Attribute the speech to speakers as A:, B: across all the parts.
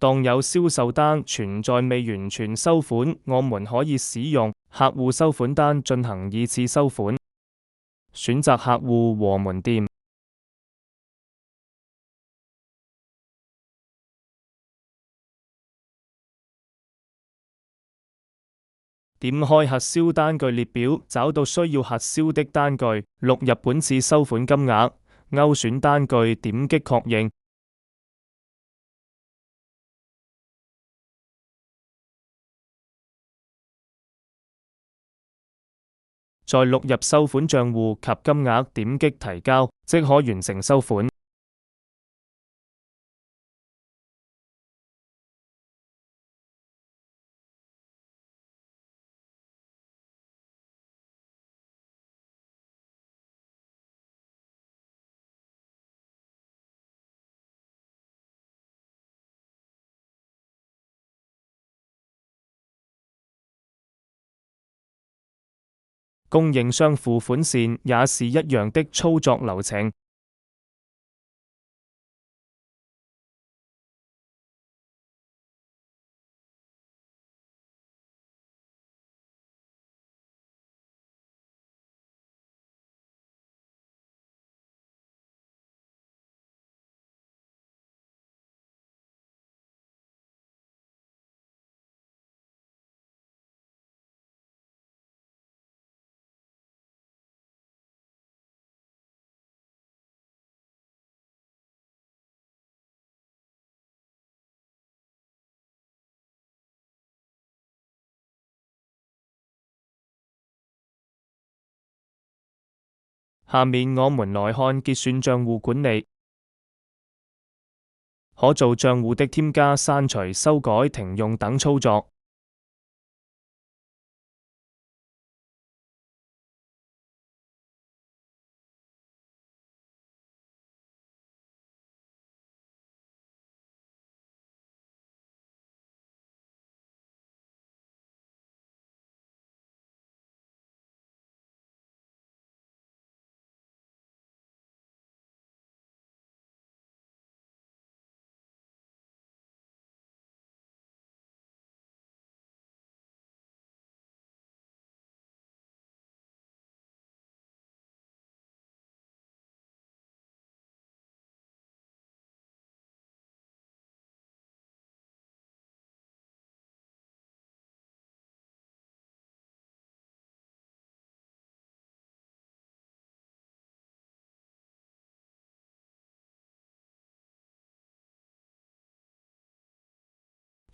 A: 當有銷售單存在未完全收款，我們可以使用客戶收款單進行二次收款。選擇客戶和門店。點開核銷單據列表，找到需要核銷的單據，錄入本次收款金額，勾選單據，點擊確認。再錄入收款帳戶及金額，點擊提交，即可完成收款。供應商付款線也是一樣的操作流程。下面我們來看結算帳戶管理。可做帳戶的添加、刪除、修改、停用等操作。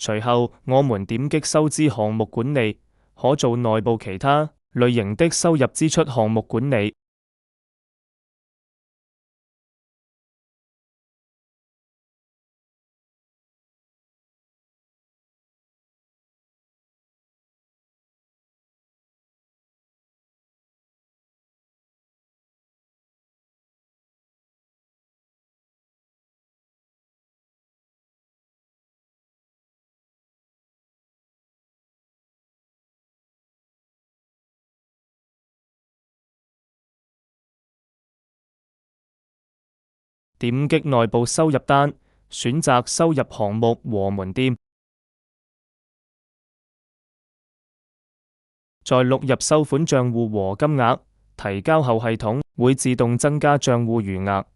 A: 隨後，我們點擊收支項目管理，可做內部其他類型的收入支出項目管理。點擊內部收入單，選擇收入項目和門店，再錄入收款帳戶和金額，提交後系統會自動增加帳戶餘額。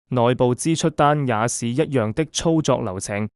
A: 內部支出單也是一樣的操作流程。